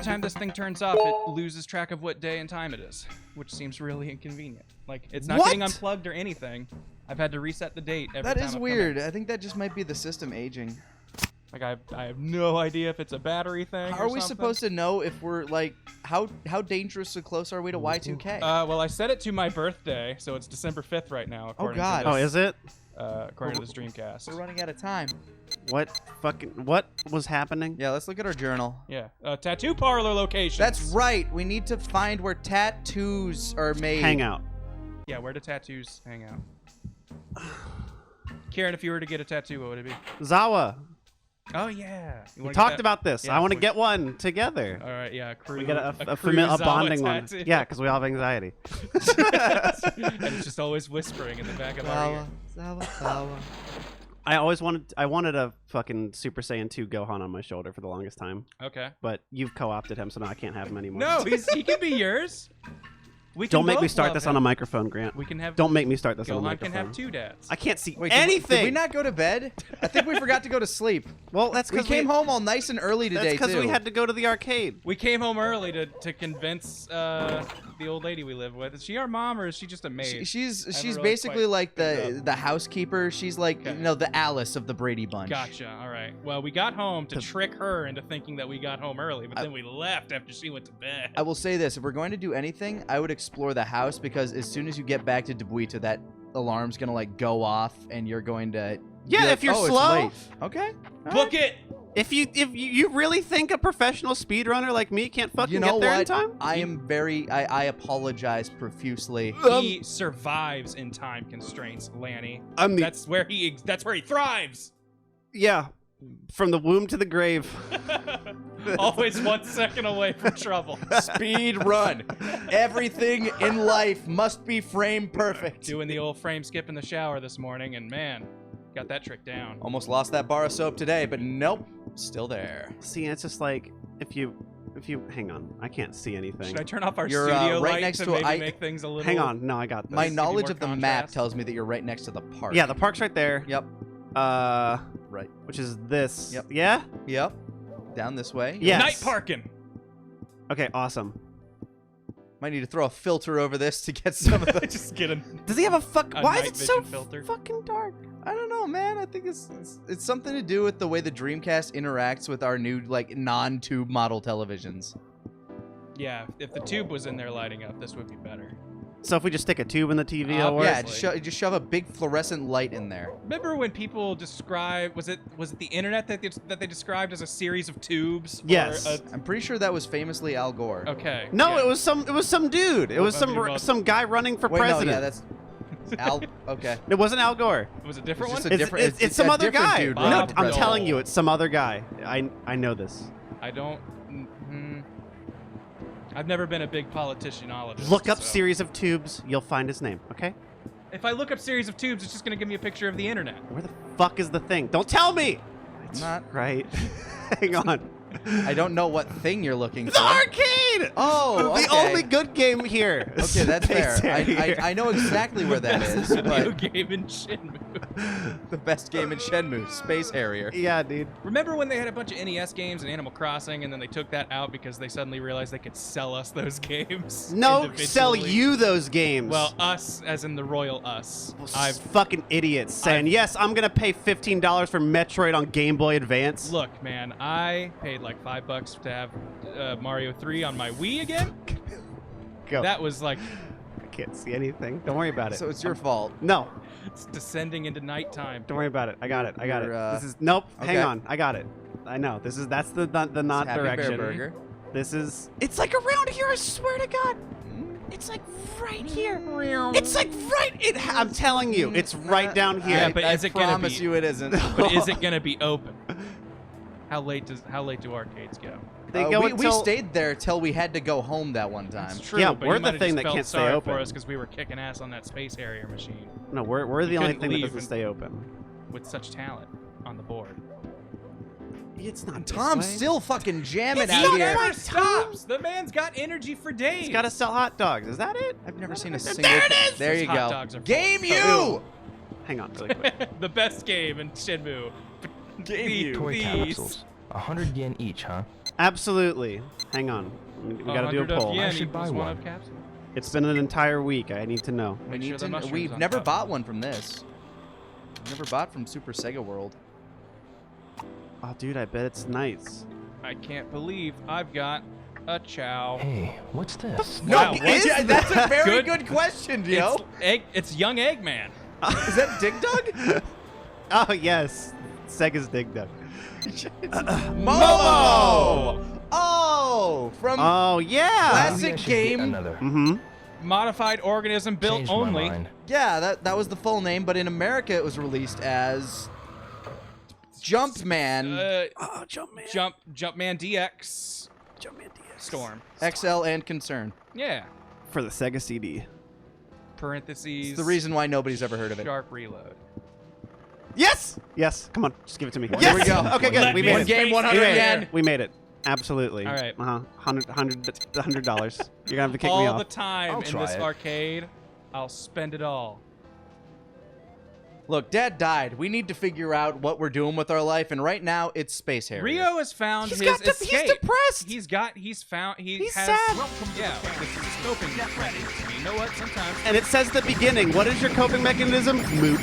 time this thing turns off, it loses track of what day and time it is, which seems really inconvenient. Like, it's not getting unplugged or anything. I've had to reset the date every time. That is weird. I think that just might be the system aging. Like, I have no idea if it's a battery thing. How are we supposed to know if we're like how dangerously close are we to Y2K? Well, I set it to my birthday, so it's December 5th right now. According God. To this, is it? According to this Dreamcast. We're running out of time. What was happening? Yeah, let's look at our journal. Yeah, tattoo parlor locations. That's right. We need to find where tattoos are made. Hang out. Yeah, where do tattoos hang out? Karen, if you were to get a tattoo, what would it be? Zawa. Oh yeah. We talked about this. Yeah, I want to get one together. All right, yeah, crew. We get a Zawa bonding tattoo. one. Yeah, because we all have anxiety. And it's just always whispering in the back of our ear. Zawa. I wanted a fucking Super Saiyan 2 Gohan on my shoulder for the longest time. Okay. But you've co-opted him, so now I can't have him anymore. No, he can be yours. Don't make me start this on a microphone, Grant. We can have. Don't make me start this on a Gohan microphone. can have 2 dads. I can't see Wait, anything. Did we not go to bed? I think we forgot to go to sleep. Well, that's We because came home all nice and early today, That's because too. we had to go to the arcade. We came home early to convince the old lady we live with. Is she our mom or is she just a maid? She's really basically quite like figured out. the housekeeper. She's like, Okay. you know, the Alice of the Brady Bunch. Gotcha. All right. Well, we got home to trick her into thinking that we got home early, but then we left after she went to bed. I will say this: if we're going to do anything, I would explore the house, because as soon as you get back to Debuita, that alarm's gonna like go off, and you're going to. Yeah, be like, if you're "Oh, it's slow." late." Okay. all Book right. it. If you really think a professional speedrunner like me can't fucking You know get there in what? time? I am very. I apologize profusely. He survives in time constraints, Lanny. I'm the That's where he thrives. yeah, from the womb to the grave. Always 1 second away from trouble. Speed run. Everything in life must be frame perfect. Doing the old frame skip in the shower this morning, and man, got that trick down. Almost lost that bar of soap today, but nope, still there. See, it's just like if you hang on, I can't see anything. Should I turn off our You're, studio right light next to to maybe I- make things a little? Hang on, no, I got this. My give you knowledge more of the map contrast? tells me that you're right next to the park. Yeah, the park's right there. Yep. Right. Which is this. Yep. Yeah? Yep. Down this way. Yes. Night parking. Okay, awesome. Might need to throw a filter over this to get some of the. Just get a. Does he have a why is night it so vision filter. fucking dark? I don't know, man. I think it's something to do with the way the Dreamcast interacts with our new like non-tube model televisions. Yeah, if the tube was in there lighting up, this would be better. So if we just stick a tube in the TV, it'll work? Yeah, just shove a big fluorescent light in there. Remember when people describe was it the internet that they described as a series of tubes? Or Yes. I'm pretty sure that was famously Al Gore. Okay. No, yeah. it was some dude. It was Well, some guy running for Wait, president. no, yeah, that's Al. Okay. It wasn't Al Gore. Was it a different It's one? just a different- It's some a other different guy. dude No, running Bob for I'm president. telling you, it's some other guy. I know this. I don't. I've never been a big politicianologist. Look up so. series of tubes. You'll find his name. Okay. If I look up series of tubes, it's just gonna give me a picture of the internet. Where the fuck is the thing? Don't tell me. I'm not. Right. Hang on. I don't know what thing you're looking The for. arcade. Oh, okay. The only good game here. Okay, that's fair. I know exactly where that is, Video but game in Shenmue. the best game in Shenmue, Space Harrier. Yeah, dude. Remember when they had a bunch of NES games and Animal Crossing, and then they took that out because they suddenly realized they could sell us those games? No, sell individually? you those games. Well, us, as in the royal us. I've fucking idiots saying, yes, I'm gonna pay $15 for Metroid on Game Boy Advance. Look, man, I paid like $5 to have Mario 3 on my Wii again. Go. That was like I can't see anything. Don't worry about it. So it's your fault. No, it's descending into nighttime. don't worry about it. I got it. I got You're, it. This is nope. okay. Hang on. I got it. I know. That's the not Happy direction. Bear Burger. This is. It's like around here. I swear to God. It's like right here. It's like right. I'm telling you, it's right down here. Yeah, but I is it gonna promise be- you it isn't. But is it gonna be open? How late do arcades go? They go we until. stayed there till we had to go home that one time. It's true, Yeah, but we're you the might have thing just that felt can't stay sorry open. for us because we were kicking ass on that Space Harrier machine No, we're the You only couldn't thing that leave doesn't and- stay open. with such talent on the board. It's not. Tom's still fucking jamming It's out not here. right. Never stops. The man's got energy for days. He's got to sell hot dogs. Is that it? I've never seen a There single. it is! There you Hot go. dogs are Game full. you. Hang on, really quick. The best game in Shenmue. Game you. Toy These. capsules. 100 yen each, huh? Absolutely. Hang on. We gotta do a 100 of poll. yen I should equals buy one one. of capsule. It's been an entire week. I need to know. We Make sure need the to. mushrooms We've on never top. bought one from this. We've never bought from Super Sega World. Oh, dude, I bet it's nice. I can't believe I've got a chow. Hey, what's this? Wow, No, what? that's a very Good- good question, yo. It's young Eggman. Is that Dig Dug? Oh, yes. Sega's Dig Dug. Momo! Oh, from Oh, yeah. Classic Maybe I should get game. Another. Mm-hmm. Modified organism built Changed my only. mind. Yeah, that was the full name, but in America it was released as Jumpman, Oh, Jumpman. Jumpman DX Jumpman DS. Storm. XL, and Concern. Yeah. For the Sega CD. Parentheses. It's the reason why nobody's ever heard of it. Sharp reload. Yes! Yes. Come on. Just give it to me. Here Yes! we go. Okay, good. Let We me made One it. game, Space 100 we made yen. it. We made it. Absolutely. All right. $100. You're gonna have to kick me All off. the time I'll in try this it. arcade, I'll spend it all. Look, Dad died. We need to figure out what we're doing with our life, and right now it's Space Harrier. Rio has found He's his got escape. he's depressed. He's found. He He's has. sad. Yeah, this is his coping mechanism. You know what? Sometimes. And it says the beginning. What is your coping mechanism? Moot.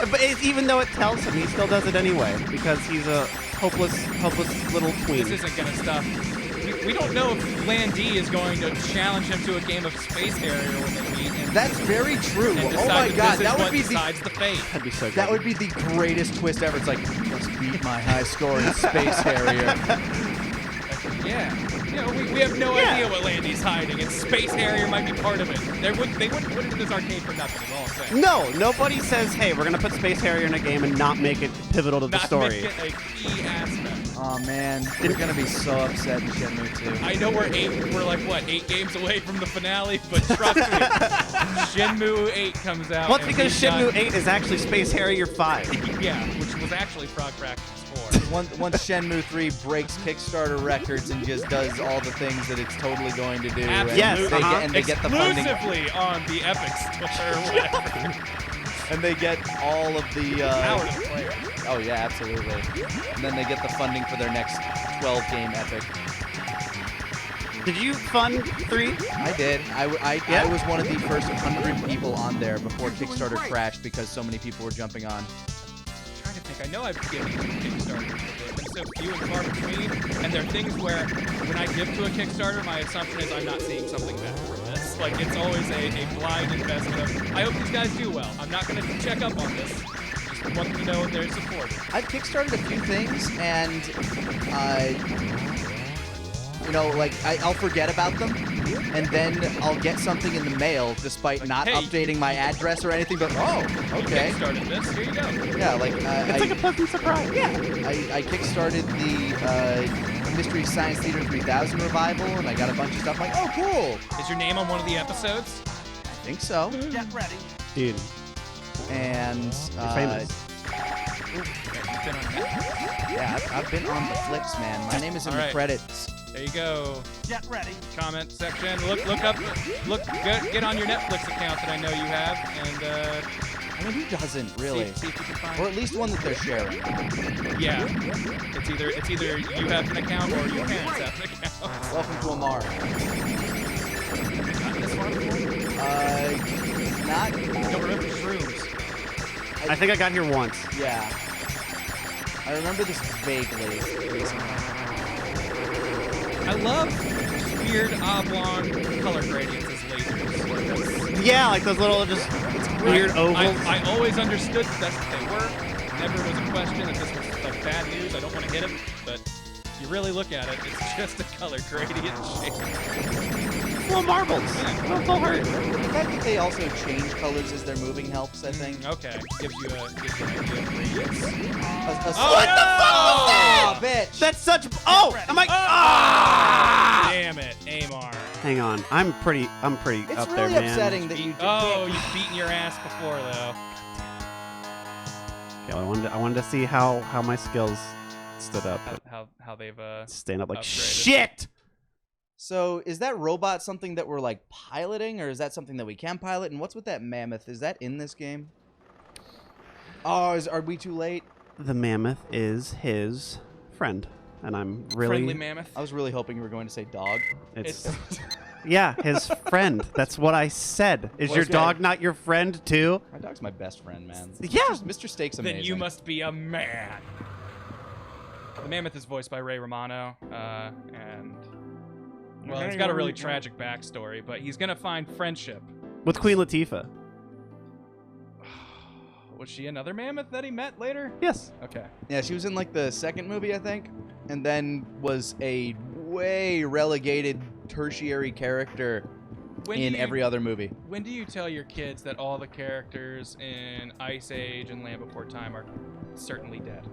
But even though it tells him, he still does it anyway because he's a hopeless little tween. This isn't gonna stop. We don't know if Landy is going to challenge him to a game of Space Harrier when they meet. And, That's very true. and Oh decide my that God, this is that would what be the decides the fate. That'd be so good. that would be the greatest twist ever. It's like, you must beat my high score in Space Harrier. Yeah. You know, we have no idea what Landy's hiding, and Space Harrier might be part of it. They wouldn't put it in this arcade for nothing, is all I'm saying. No, nobody says, hey, we're going to put Space Harrier in a game and not make it pivotal to the Not story. make it a key aspect. Oh man, we're gonna be so upset in Shenmue 2. I know we're 8 games away from the finale, but trust me, Shenmue 8 comes out. Well, it's and because we've Shenmue got- 8 is actually Space Harrier 5. Yeah, which was actually Frog Practice 4. Once Shenmue 3 breaks Kickstarter records and just does all the things that it's totally going to do, and Yes, they get the funding, Exclusively on the Epic Store or whatever. and they get all of the. Hours of play. Oh yeah, absolutely. And then they get the funding for their next 12-game epic. Did you fund 3? I did. I Yeah? was one of the first 100 people on there before Kickstarter crashed because so many people were jumping on. I'm trying to think. I know I've given to Kickstarter, but they've been so few and far between. And there are things where when I give to a Kickstarter, my assumption is I'm not seeing something back from this. Like, it's always a blind investment of, I hope these guys do well. I'm not going to check up on this. Just want them to know they're supported. I've kickstarted a few things, and you know, like I'll forget about them, and then I'll get something in the mail despite not hey, updating my address or anything. But oh, okay, Kickstarted this. Here you go. yeah, like It's like a pleasant surprise. yeah, I kickstarted the Mystery Science Theater 3000 revival, and I got a bunch of stuff. Like, oh, cool. Is your name on one of the episodes? I think so. Dude, And you're famous. You've been on Netflix. yeah, I've been on the flicks, man. My name is in All the right. credits. There you go. Get ready. Comment section. Look up. Get on your Netflix account that I know you have, and I mean, who doesn't really? see if you can find. Or at least one that they're sharing. Yeah. It's either you have an account or your parents have an account. Welcome to Amar. Not this one before? Not. Don't remember shrooms. I think I got here once. Yeah. I remember this vaguely. I love weird oblong color gradients as lasers. Yeah, like those little just weird ovals. I always understood that's what they were. Never was a question that this was like bad news. I don't want to hit him, but if you really look at it, it's just a color gradient shape. Little marbles. Don't feel hurt. The fact that they also change colors as they're moving helps, I think. Okay, gives you an idea of gradients. What the fuck was that? Bitch. That's such. Oh, I'm like. Ah! Damn it, Amar. Hang on, I'm pretty It's up really there, man. upsetting that you. Oh, you've beaten your ass before though. Okay, I wanted to see how my skills stood up. How they've Stand up like upgraded. shit. So is that robot something that we're like piloting, or is that something that we can pilot? And what's with that mammoth? Is that in this game? Oh, are we too late? The mammoth is his friend. and I'm really Friendly mammoth. I was really hoping you were going to say dog. It's yeah, his friend. That's what I said. Is Well, your okay. dog not your friend too? My dog's my best friend, man. Yeah. Mr. Steak's amazing. Then you must be a man. The mammoth is voiced by Ray Romano, and well, it's got a really tragic backstory, but he's gonna find friendship. With Queen Latifah. Was she another mammoth that he met later? Yes. Okay. Yeah, she was in like the second movie, I think, and then was a way relegated tertiary character in every other movie. When do you tell your kids that all the characters in Ice Age and Land Before Time are certainly dead?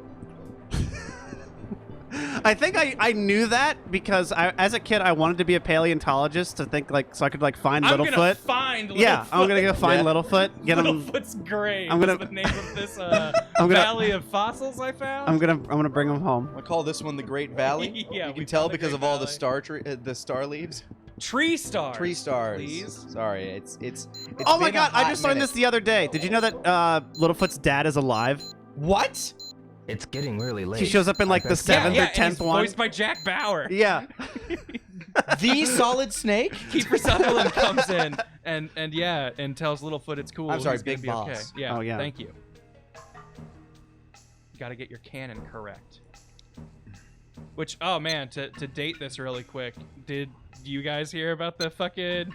I think I knew that because as a kid I wanted to be a paleontologist to think like so I could like find I'm Littlefoot. gonna find Littlefoot. Yeah, I'm gonna go find Littlefoot. Get him. Littlefoot's grave. I'm gonna- is the name of this gonna- valley of fossils I found. I'm gonna bring him home. I call this one the Great Valley. Yeah, you we can tell found the because Great of all the Valley. the star leaves. Tree stars. Tree stars. Please. Sorry, it's Oh my been a god, I hot just learned minute. this the other day. Did you know that Littlefoot's dad is alive? What? It's getting really late. He shows up in like the seventh yeah, or 10th and he's one. voiced by Jack Bauer. Yeah. The Solid Snake? Kiefer Sutherland comes in and tells Littlefoot it's cool. I'm sorry, he's gonna Big be Boss. Okay. Yeah. Oh, yeah. Thank you. Got to get your canon correct. Which, oh man, to date this really quick, did you guys hear about the fucking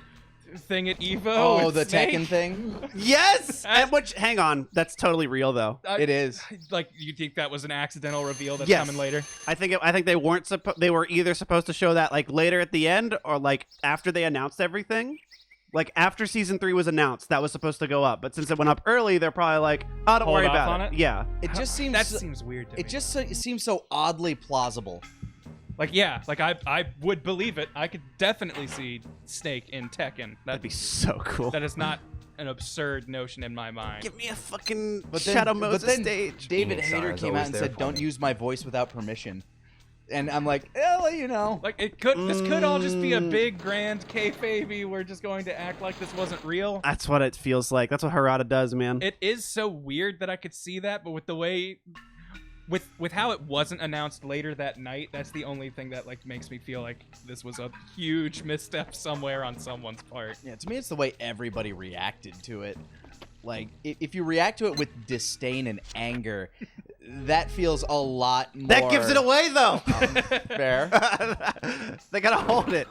thing at Evo? Oh, with the Snake? Tekken thing? Yes. And which hang on, that's totally real though. It is. Like, you think that was an accidental reveal that's Yes. coming later? I think they weren't they were either supposed to show that like later at the end or like after they announced everything. Like after season 3 was announced, that was supposed to go up. But since it went up early, they're probably like, "Oh, don't Hold worry off about on it." it? Yeah. It just seems That seems weird to me. it just seems so oddly plausible. Like, yeah, like I would believe it. I could definitely see Snake in Tekken. That'd be so cool. That is not an absurd notion in my mind. Give me a fucking But then, Shadow but Moses then stage. David Phoenix Hayter Star is came out always and there said, for "Don't me." use my voice without permission." And I'm like, "Oh, you know." Like, this could all just be a big grand kayfabe. We're just going to act like this wasn't real. That's what it feels like. That's what Harada does, man. It is so weird that I could see that, but with the way, with how it wasn't announced later that night, that's the only thing that like makes me feel like this was a huge misstep somewhere on someone's part. Yeah, to me, it's the way everybody reacted to it. Like, if you react to it with disdain and anger, that feels a lot more. That gives it away, though. Fair. They gotta hold it.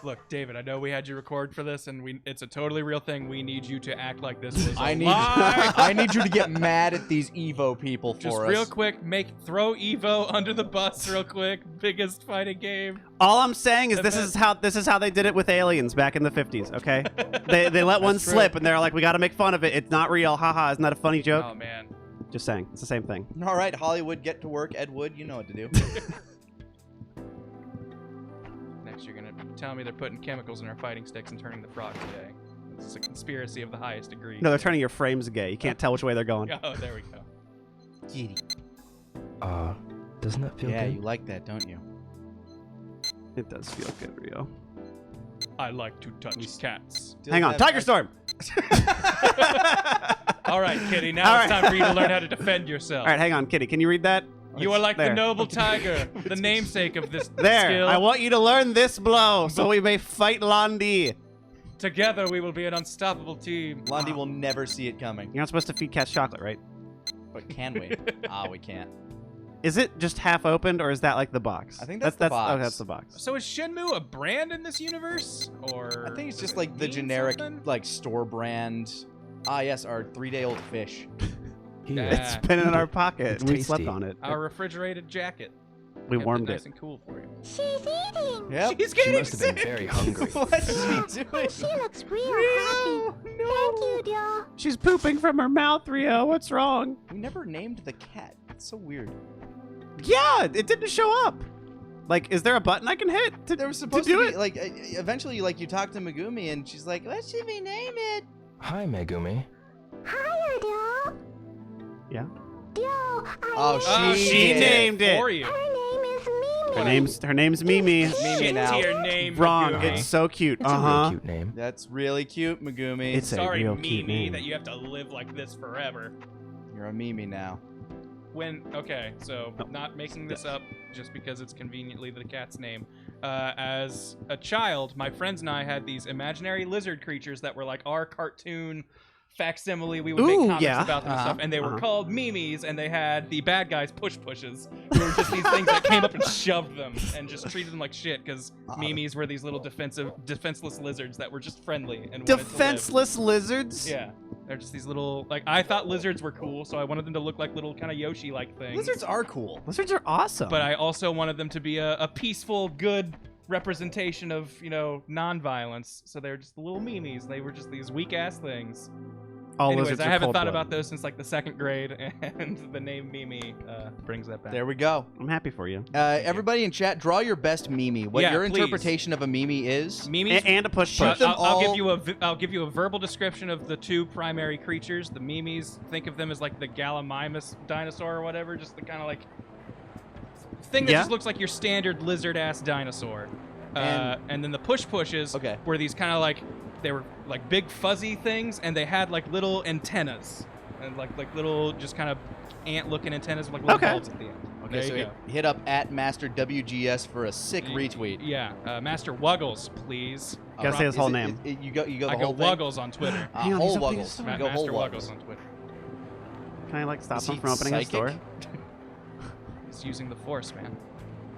Look, David, I know we had you record for this, and it's a totally real thing. We need you to act like this was a I need lie. I need you to get mad at these Evo people for Just us. real quick, throw Evo under the bus real quick. Biggest fighting game. All I'm saying is this is how they did it with aliens back in the 50s. Okay, they let one That's true. slip and they're like, we got to make fun of it. It's not real. Haha. Isn't that a funny joke? Oh man. Just saying. It's the same thing. All right, Hollywood, get to work. Ed Wood, you know what to do. Next, you're gonna tell me they're putting chemicals in our fighting sticks and turning the frogs gay. This is a conspiracy of the highest degree. No, they're turning your frames gay. You can't tell which way they're going. Oh, there we go. Giddy. Doesn't that feel Yeah, good? you like that, don't you? It does feel good, Rio. I like to touch cats. Still Hang on, have- Tiger Storm. All right, Kitty. Now All it's right. time for you to learn how to defend yourself. All right, hang on, Kitty. Can you read that? You are like There. the noble tiger, the namesake of this There. skill. I want you to learn this blow so we may fight Londi. Together, we will be an unstoppable team. Blondie will never see it coming. You're not supposed to feed cats chocolate, right? But can we? We can't. Is it just half opened, or is that like the box? I think that's the box. Oh, that's the box. So is Shenmue a brand in this universe, or? I think it's does just it like the mean generic, something? like store brand. Yes, our 3-day-old fish. Here. Yeah. It's been in our pocket. It's We slept tasty. on it. Our refrigerated jacket. We Kept warmed nice it. and cool for you. She's eating. Yep. She's She getting must have been sick. very hungry. What's she doing? She looks real happy. Thank you, dear. She's pooping from her mouth, Rio. What's wrong? We never named the cat. It's so weird. Yeah, it didn't show up. Like, is there a button I can hit to, There was supposed do to be it? like eventually like you talk to Megumi and she's like, "What should we name it?" Hi, Megumi. Hiya, dear. Yeah. Dear, Oh, she named it. for you. Her name is Mimi. Her name's Mimi. Mimi Shit now. to your name. Wrong. Megumi. It's so cute. It's a real Uh-huh. cute name. That's really cute, Megumi. It's a Sorry, real cute Mimi, name. that you have to live like this forever. You're a Mimi now. Okay, so not making this up just because it's conveniently the cat's name. As a child, my friends and I had these imaginary lizard creatures that were like our cartoon facsimile. We would make comics about them and stuff, and they were called Mimis, and they had the bad guys push-pushes, who were just these things that came up and shoved them and just treated them like shit, because Mimis were these little defenseless lizards that were just friendly and Defenseless lizards? Yeah. They're just these little, like, I thought lizards were cool, so I wanted them to look like little kind of Yoshi-like things. Lizards are cool. Lizards are awesome. But I also wanted them to be a peaceful, good representation of, non-violence. So they're just the little Mimis. They were just these weak-ass things. Anyways, I haven't thought about those since, like, the 2nd grade, and the name Mimi brings that back. There we go. I'm happy for you. Everybody in chat, draw your best Mimi. What your interpretation of a Mimi is. Mimis, and a push-push. I'll give you a verbal description of the 2 primary creatures. The Mimis, think of them as like the Gallimimus dinosaur or whatever, just the kind of like thing that just looks like your standard lizard-ass dinosaur. And then the push-pushes were these kind of like, they were like big fuzzy things, and they had like little antennas and like little just kind of ant-looking antennas with like little bulbs at the end. Okay, so hit up at Master WGS for a sick retweet. Yeah, Master Wuggles, please. Gotta say his whole name. You go the I whole go Wuggles on Twitter. Whole Wuggles. Master Wuggles on Twitter. Can I like stop him from opening his door? He's using the Force, man.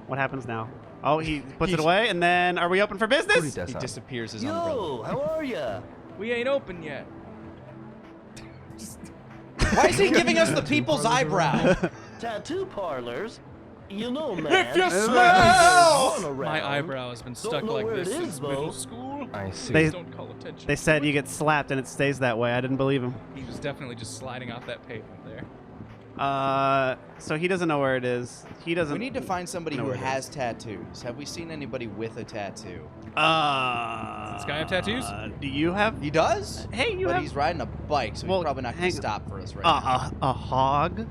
What happens now? Oh, he puts it away, and then are we open for business? He disappears his umbrella. How are ya? We ain't open yet. Why is he giving us the people's eyebrow? Tattoo parlors? You know, man. If you smell! My eyebrow has been stuck like this since middle school. I see. Don't call attention. They said you get slapped and it stays that way. I didn't believe him. He was definitely just sliding off that pavement there. So he doesn't know where it is. He doesn't. We need to find somebody who has tattoos. Have we seen anybody with a tattoo? Does this guy have tattoos? Do you have? He does? Hey, you but have. he's riding a bike, so he's probably not going to stop for us right now. A hog?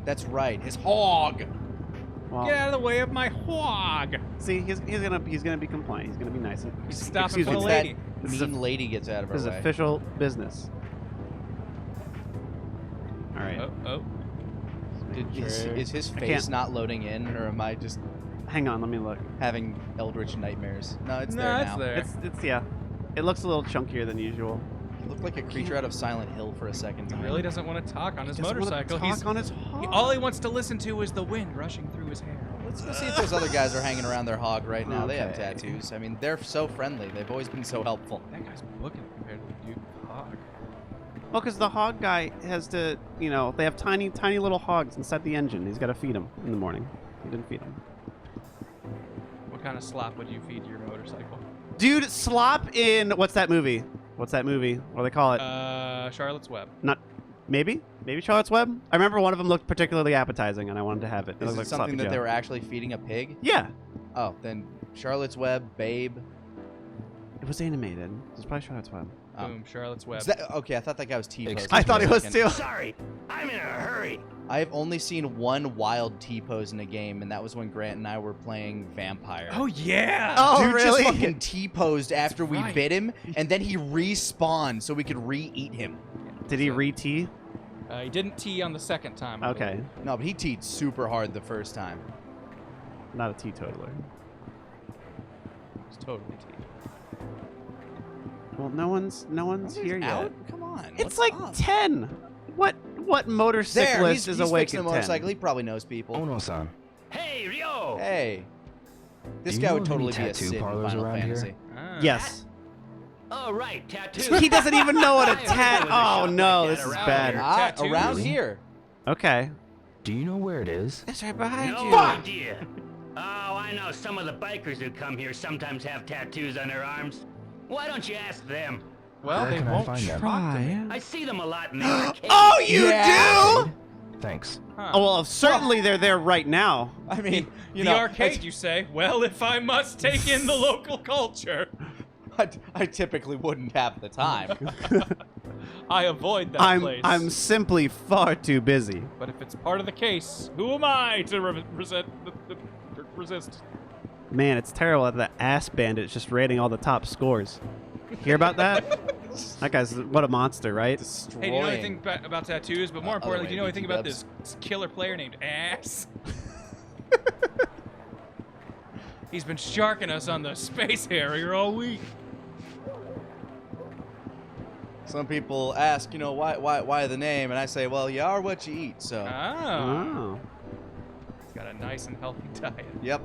That's right, his hog. Well, Get out of the way of my hog. see, he's gonna be compliant. He's gonna be nice. He's stopping Excuse for me, the That lady. mean lady gets out of our This is way. official business. All right. Oh. Is his face not loading in, or am I just Hang on, let me look. having eldritch nightmares? No, it's there No, now. it's there. It's yeah. It looks a little chunkier than usual. He looked like a creature out of Silent Hill for a second He time. really doesn't want to talk on his Doesn't wanna motorcycle. talk on his hog. All he wants to listen to is the wind rushing through his hair. Let's go see if those other guys are hanging around their hog right now. They have Okay. tattoos. I mean, they're so friendly. They've always been so helpful. That guy's booking compared to the dude with the hog. Well, because the hog guy has to, they have tiny little hogs inside the engine. He's got to feed them in the morning. He didn't feed them. What kind of slop would you feed your motorcycle? Dude, slop in what's that movie? What do they call it? Charlotte's Web. Maybe Charlotte's Web. I remember one of them looked particularly appetizing, and I wanted to have it. Is looked it like something sloppy that they Joe. were actually feeding a pig? Yeah, Oh, then Charlotte's Web, Babe. it was animated. It was probably Charlotte's Web. Boom, Charlotte's Web. Is that, okay, I thought that guy was T-posed. I thought he was too. Sorry, I'm in a hurry. I've only seen one wild T-pose in a game, and that was when Grant and I were playing Vampire. Oh, yeah! Oh, Dude really? just fucking T-posed after we right. bit him, and then he respawned so we could re-eat him. Did he re-tee? He didn't tee on the second time. I Okay, believe. No, but he teed super hard the first time. not a teetotaler. It's totally teed. Well, no one's here yet. Out? Come on. It's what's like up? 10. What There, motorcyclist he's is awake fixing at a 10? motorcycle. He probably knows people. Ono-san. Hey, Ryo. Hey. This Do guy you would know of any totally be a tattoo Sid in parlors Final around here? Fantasy. Ah. Yes. Oh, right, tattoo. He doesn't even know what a I tat. wish there was a Oh shop no, like this that is around bad. here. Tattoos? Around here. Okay. Do you know where it is? It's right behind No you. idea. Oh, I know some of the bikers who come here sometimes have tattoos on their arms. Why don't you ask them? Well, Where they can I won't find them? talk to me. I see them a lot in the arcade. Oh, you Yeah. do? Thanks. Huh. Oh well, certainly they're there right now. I mean, you the know, arcade, you say? Well, if I must take in the local culture, I typically wouldn't have the time. I avoid that place. I'm simply far too busy. But if it's part of the case, who am I to resist? Man, it's terrible that the ass bandit's just rating all the top scores. Hear about that? That guy's what a monster, right? Destroying. Hey, do you know anything about tattoos? But more Other importantly, way, do you know anything about BT this killer player named Ass? He's been sharking us on the space harrier all week. Some people ask, you know, why the name, and I say, well, you are what you eat. So, Oh. He's got a nice and healthy diet. yep.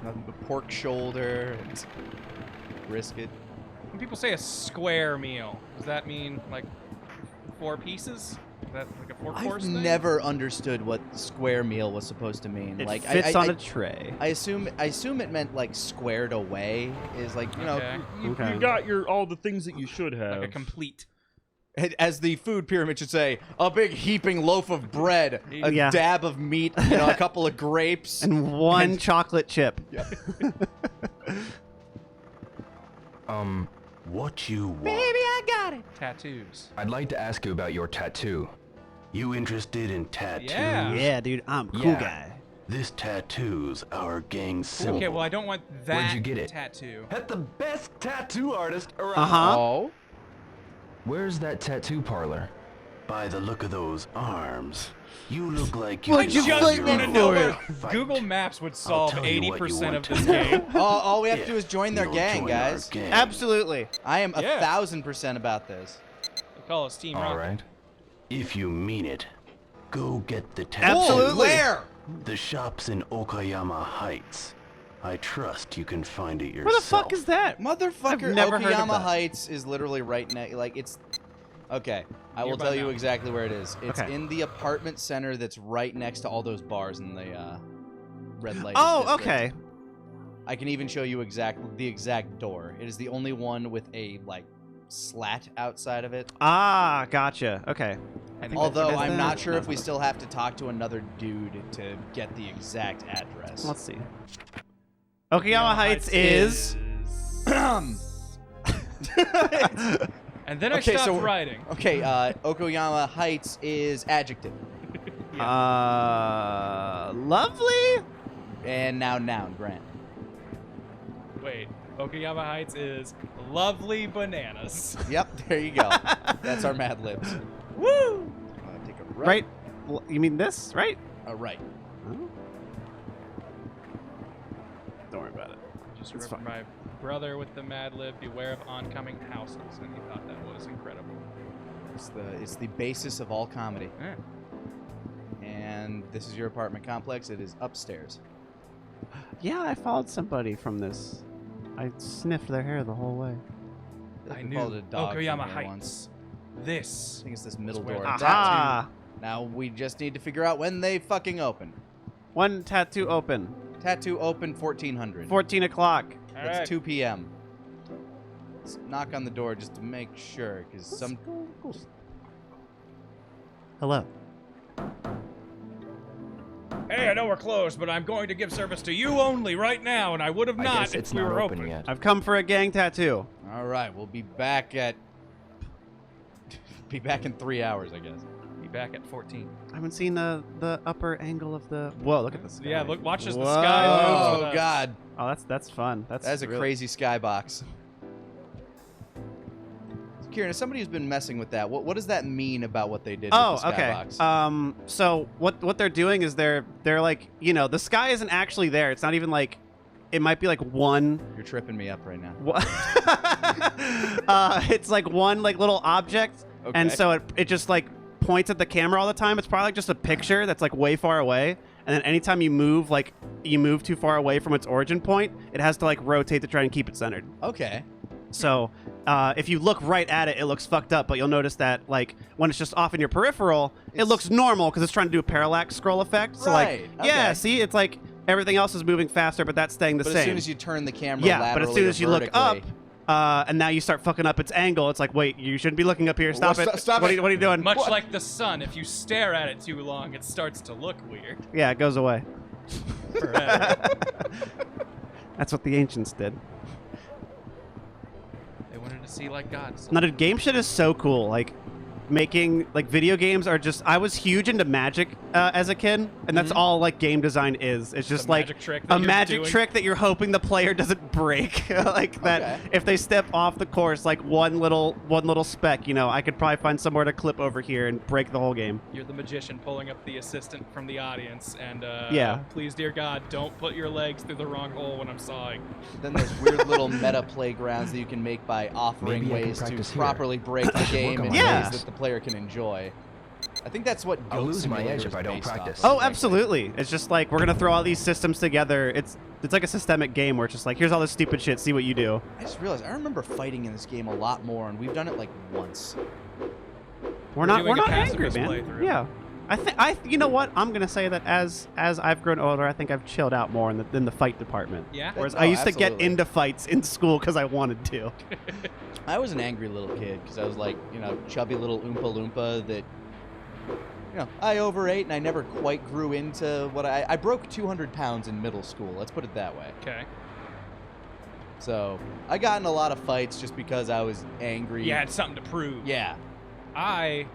Nothing but pork shoulder and brisket. When people say a square meal, does that mean like 4 pieces? Is that like a 4-course I've thing? never understood what square meal was supposed to mean. It like fits I on a tray. I assume it meant like squared away is like, you know, Okay. Okay. You got all the things that you should have. Like a complete. as the food pyramid should say, a big heaping loaf of bread, a Yeah. dab of meat, you know, a couple of grapes. And one chocolate chip. What you want? I got it. Tattoos. I'd like to ask you about your tattoo. You interested in tattoos? Yeah. Yeah, dude, I'm a cool Yeah. guy. This tattoo's our gang symbol. Okay, well I don't want that Where'd you get it? tattoo. At the best tattoo artist around. Uh-huh. Oh. Where's that tattoo parlor? By the look of those arms, you look like you What'd can you hold fight your me own for? fight. Google Maps would solve tell you what you 80% of want to this know. game. All we have to do If is join their you'll gang, join our guys. gang. Absolutely. I am Yeah. 1,000% about this. They call us Team All Rocket. right. If you mean it, go get the tattoo. Absolutely. Where? The shop's in Okayama Heights. I trust you can find it yourself. Where the fuck is that? Motherfucker, I've never heard of Okayama that. Heights is literally right next. Like, it's. Okay, I will Nearby tell you mountain. exactly where it is. It's Okay. in the apartment center that's right next to all those bars in the red light. Oh, district. okay. I can even show you the exact door. It is the only one with a like slat outside of it. Ah, gotcha. Okay. Although Is I'm that- not sure if no. we still have to talk to another dude to get the exact address. Let's see. Okayama Heights is. And then I Okay, stopped so- writing. Okay, Okayama Heights is adjective, Lovely. and now noun. Grant. Wait, Okayama Heights is lovely bananas. Yep, there you go. That's our Mad Libs. Woo! Take a Right. You mean this, right? Right. Don't worry about it. Just It's remember my brother with the Mad Lib, beware of oncoming houses, and he thought that was incredible. It's the basis of all comedy. Yeah. And this is your apartment complex. It is upstairs. Yeah, I followed somebody from this. I sniffed their hair the whole way. I We knew called it a dog from Okayama here Heights. once. I This. think it's this middle where door. the- That Aha! too. Now we just need to figure out when they fucking open. One tattoo open. Tattoo open 1400. 14 o'clock. All It's right. 2 p.m. Let's knock on the door just to make sure, because some. Hello. Hey, I know we're closed, but I'm going to give service to you only right now, and I would have I not guess if it's we not were open yet. I've come for a gang tattoo. All right, we'll be back at. Be back in 3 hours, I guess. Be back at 14. I haven't seen the upper angle of the. Whoa! Look at this. Yeah, look, watch as the Whoa. sky moves with Oh us. God, Oh, that's fun. that's a really- crazy skybox. Kieran, as somebody who's been messing with that, what does that mean about what they did Oh, with the okay. skybox? So what they're doing is they're like, you know, the sky isn't actually there. It's not even like, it might be like one. You're tripping me up right now. It's like one like little object, and Okay. so it just like points at the camera all the time. It's probably like just a picture that's like way far away, and then anytime you move, like you move too far away from its origin point, it has to like rotate to try and keep it centered. Okay. So if you look right at it, it looks fucked up, but you'll notice that like when it's just off in your peripheral, it It's- looks normal because it's trying to do a parallax scroll effect. So Right, like, yeah, okay. see, it's like everything else is moving faster, but that's staying the But same. as soon as you turn the camera yeah, laterally but as soon or as you look up, vertically- and now you start fucking up its angle, it's like, wait, you shouldn't be looking up here. Stop Well, it. stop what, it. Are you doing? Much like the sun, if you stare at it too long, it starts to look weird. Yeah, it goes away. Forever. That's what the ancients did. They wanted to see like God. Now, dude, game shit is so cool. Like, making like video games are just. I was huge into Magic as a kid, and that's all like game design is. It's just like magic trick that a you're magic doing. trick that you're hoping the player doesn't break. Like that, Okay. if they step off the course, like one little speck, you know, I could probably find somewhere to clip over here and break the whole game. You're the magician pulling up the assistant from the audience, and Yeah. please, dear God, don't put your legs through the wrong hole when I'm sawing. Then there's weird little meta playgrounds that you can make by offering Maybe I can ways to practice here. properly break the game on in my Yeah. ways that the player can enjoy. I think that's what I'll Goat lose my Simulator edge is if I don't based off practice. of, Oh, frankly. absolutely. It's just like we're gonna throw all these systems together. It's like a systemic game where it's just like here's all this stupid shit. See what you do. I just realized I remember fighting in this game a lot more, and we've done it like once. We're not doing a angry, pacifist man. playthrough. Yeah. You know what? I'm gonna say that as I've grown older, I think I've chilled out more in the fight department. Yeah. Whereas Oh, I used to get absolutely. into fights in school because I wanted to. I was an angry little kid because I was like, chubby little Oompa Loompa that, I overate and I never quite grew into what I broke 200 pounds in middle school. Let's put it that way. Okay. So I got in a lot of fights just because I was angry. You had something to prove. Yeah. I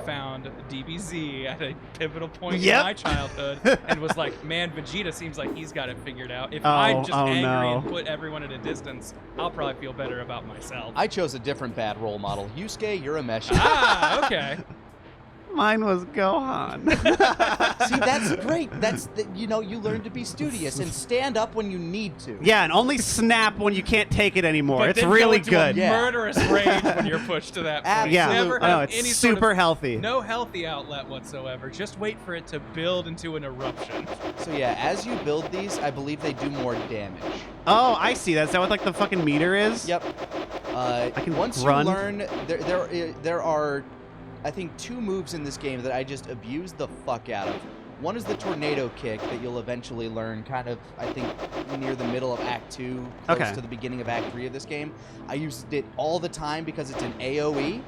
found DBZ at a pivotal point Yep. in my childhood and was like, man, Vegeta seems like he's got it figured out. If Oh, I'm just oh, angry no. and put everyone at a distance, I'll probably feel better about myself. I chose a different bad role model. Yusuke, you're a mesh. Ah, okay. Mine was Gohan. See, that's great. You learn to be studious and stand up when you need to. Yeah, and only snap when you can't take it anymore. But It's then really go into good. A Yeah. murderous rage when you're pushed to that point. Yeah, Never I know, have it's any sort super of, healthy. no healthy outlet whatsoever. Just wait for it to build into an eruption. So yeah, as you build these, I believe they do more damage. Oh, I see. That's that what like the fucking meter is? Yep. can Once run. you learn, there are, I think, 2 moves in this game that I just abuse the fuck out of. One is the tornado kick that you'll eventually learn kind of, I think, near the middle of Act 2, close Okay. to the beginning of Act 3 of this game. I used it all the time because it's an AoE,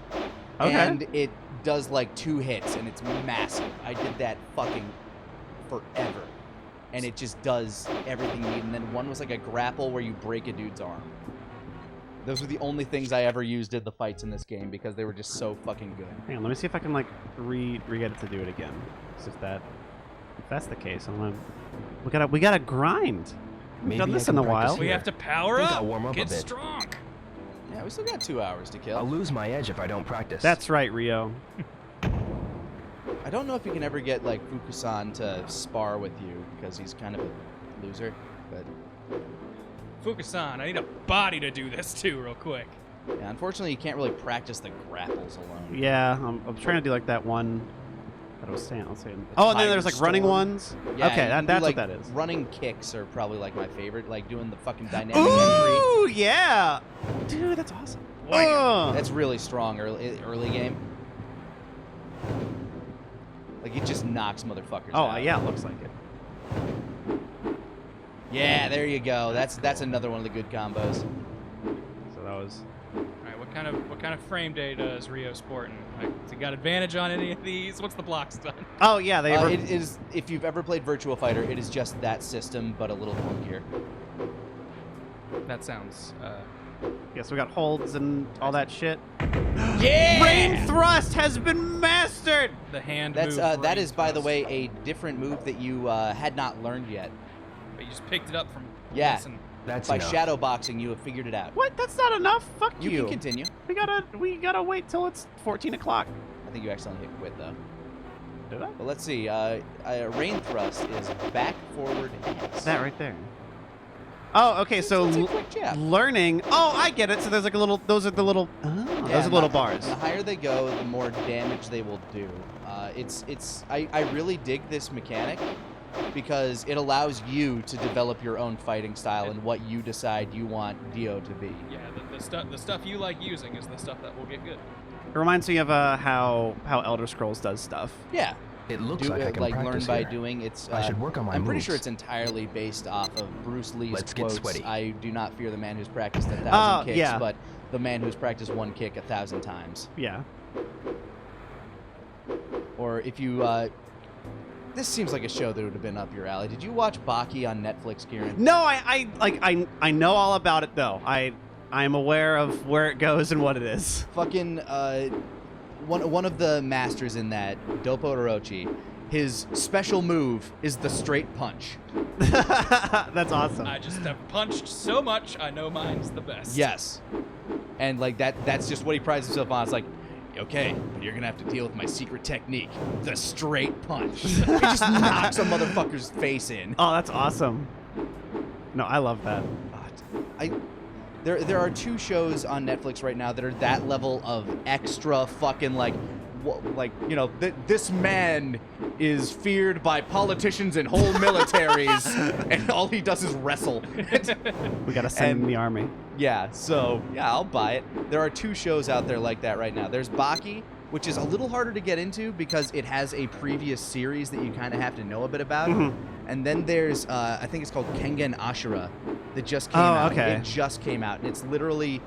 Okay. and it does like 2 hits, and it's massive. I did that fucking forever, and it just does everything you need. And then one was like a grapple where you break a dude's arm. Those were the only things I ever used in the fights in this game because they were just so fucking good. Hang on, let me see if I can like re-get it to do it again. So if that's the case, we gotta grind. We've Maybe done I this can in a practice while. We here. have to power Think up. I'll warm up a Get bit. strong. Yeah, we still got 2 hours to kill. I'll lose my edge if I don't practice. That's right, Rio. I don't know if you can ever get like Fukusan to spar with you because he's kind of a loser, but Fukusan, I need a body to do this too, real quick. yeah, unfortunately you can't really practice the grapples alone. Yeah, I'm trying to do like that one that I was saying. Oh, and then there's like running Storm. ones. Yeah, Okay, you can do, that's like, what that is. Running kicks are probably like my favorite, like doing the fucking dynamic entry. Ooh, yeah, dude, that's awesome. Ugh. That's really strong early game. Like it just knocks motherfuckers Oh, out. yeah, it looks like it. Yeah, there you go. That's another one of the good combos. So that was. All right, what kind of frame data is Rio sporting? Like, has he got advantage on any of these? What's the blocks done? Oh yeah, they were. It is, if you've ever played Virtua Fighter, it is just that system, but a little funkier. That sounds. Yes, we got holds and all that shit. Yeah! Rain thrust has been mastered. The hand That's move. that rain is, by the thrust. way, a different move that you had not learned yet. But you just picked it up from. Yeah. Listen, That's By enough. shadow boxing, you have figured it out. What? That's not enough. Fuck You you. can continue. We gotta wait till it's 14 o'clock. I think you accidentally hit quit though. Did I? But let's see. Rain thrust is back, forward, X. That right there. Oh, okay. So It's a quick jab. learning. Oh, I get it. So there's like a little. Those are the little. Oh, Yeah, those are little and bars. The higher they go, the more damage they will do. I really dig this mechanic because it allows you to develop your own fighting style and what you decide you want Dio to be. yeah, the stuff you like using is the stuff that will get good. It reminds me of how Elder Scrolls does stuff. Yeah. It looks like I can learn practice by here. doing. It's. I should work on my I'm pretty moves. sure it's entirely based off of Bruce Lee's Let's get quotes. sweaty. I do not fear the man who's practiced 1,000 Oh, kicks, yeah. but the man who's practiced one kick 1,000 times. Yeah. Or if you. This seems like a show that would have been up your alley. Did you watch Baki on Netflix, Kieran? No, I know all about it though. I'm aware of where it goes and what it is. Fucking one of the masters in that, Dopo Orochi, his special move is the straight punch. That's awesome. I just have punched so much, I know mine's the best. Yes. And like that's just what he prides himself on. It's like, okay, but you're gonna have to deal with my secret technique, the straight punch. He just knocks a motherfucker's face in. Oh, that's awesome. No, I love that. There are 2 shows on Netflix right now that are that level of extra fucking like this man is feared by politicians and whole militaries, and all he does is wrestle. We gotta send him in the army. Yeah, so yeah, I'll buy it. There are 2 shows out there like that right now. There's Baki, which is a little harder to get into because it has a previous series that you kind of have to know a bit about. And then there's, I think it's called Kengen Ashura, that just came out. Okay. It just came out, and it's literally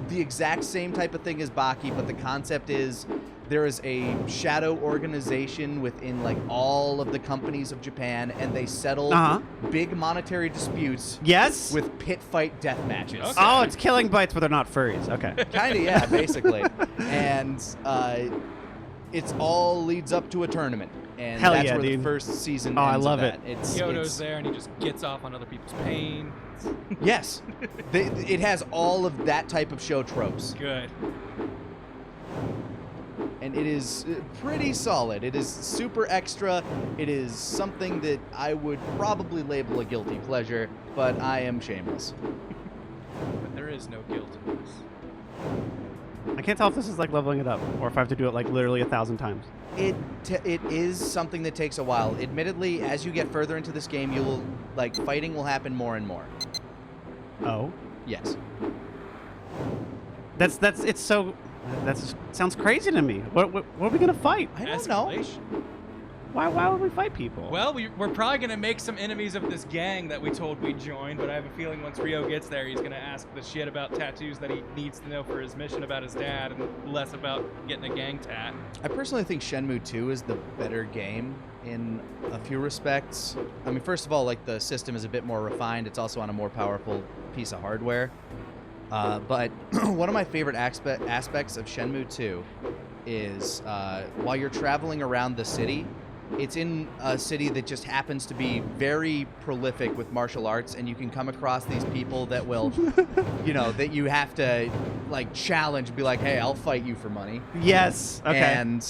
the exact same type of thing as Baki, but the concept is there is a shadow organization within like all of the companies of Japan, and they settle big monetary disputes Yes? with pit fight death matches. Okay. Oh, it's killing bites, but they're not furries. Okay. Kind of, yeah, basically. And it's all leads up to a tournament. And Hell that's yeah, where dude. the first season Oh, I ends love of it. that. Kyoto's there and he just gets off on other people's pain. Yes. It has all of that type of show tropes. Good. And it is pretty solid. It is super extra. It is something that I would probably label a guilty pleasure, but I am shameless. But there is no guilt in this. I can't tell if this is like leveling it up or if I have to do it like literally 1,000 times. It is something that takes a while. Admittedly, as you get further into this game, you will fighting will happen more and more. Oh. Yes. It's so that sounds crazy to me. What are we gonna fight? I don't know. Escalation. Why would we fight people? Well, we're probably going to make some enemies of this gang that we told we'd join, but I have a feeling once Rio gets there, he's going to ask the shit about tattoos that he needs to know for his mission about his dad and less about getting a gang tat. I personally think Shenmue 2 is the better game in a few respects. I mean, first of all, the system is a bit more refined. It's also on a more powerful piece of hardware. But one of my favorite aspects of Shenmue 2 is while you're traveling around the city, it's in a city that just happens to be very prolific with martial arts, and you can come across these people that will, that you have to challenge and be like, hey, I'll fight you for money. Yes. Okay. And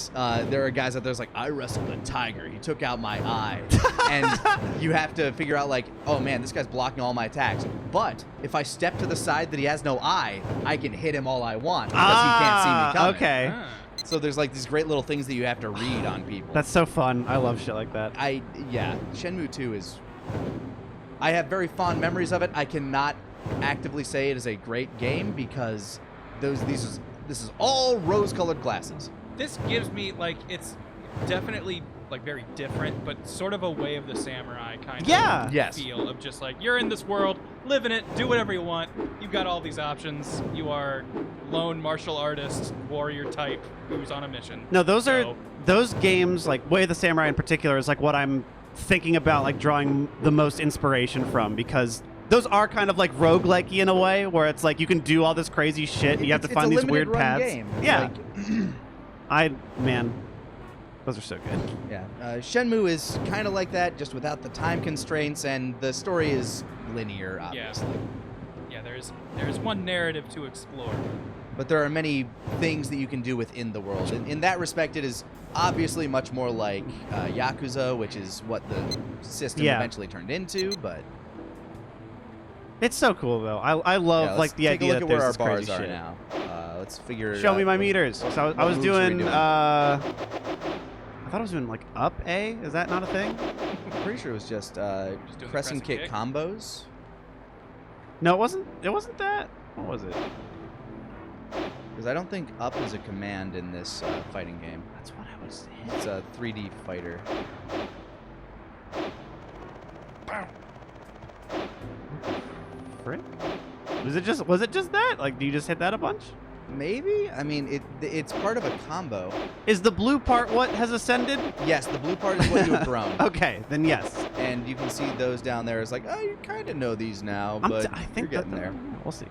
there are guys out there that's like, I wrestled a tiger. He took out my eye. And you have to figure out oh man, this guy's blocking all my attacks. But if I step to the side that he has no eye, I can hit him all I want because he can't see me coming. Okay. Ah. So there's these great little things that you have to read on people. That's so fun. I love shit like that. Shenmue 2 is... I have very fond memories of it. I cannot actively say it is a great game because this is all rose-colored glasses. This gives me, it's definitely, very different, but sort of a Way of the Samurai kind of Yes. feel of just, you're in this world, live in it, do whatever you want. You've got all these options. You are lone martial artist, warrior type who's on a mission. No, those games, Way of the Samurai in particular, is what I'm thinking about, drawing the most inspiration from, because those are kind of roguelike-y in a way, where it's you can do all this crazy shit and you have to find these weird paths. Game. Yeah. Man, those are so good. Yeah. Shenmue is kind of like that, just without the time constraints, and the story is linear, obviously. Yeah, there's one narrative to explore. But there are many things that you can do within the world. In that respect, it is obviously much more like Yakuza, which is what the system eventually turned into, but... It's so cool, though. I love, let's the take idea a look that at where there's our this crazy bars are shit. now. Let's figure... Show me my what- meters. So I was moves are we doing, doing? I thought I was doing, up A? Is that not a thing? I'm pretty sure it was just doing the crescent kick kick? combos. No, it wasn't. It wasn't that. What was it? Because I don't think up is a command in this fighting game. That's what I was saying. It's a 3D fighter. Frick? Was it just that? Do you just hit that a bunch? Maybe? I mean, it's part of a combo. Is the blue part what has ascended? Yes, the blue part is what you have grown. Okay, then yes. And you can see those down there. It's you kind of know these now, but I think you're getting that there. We'll see.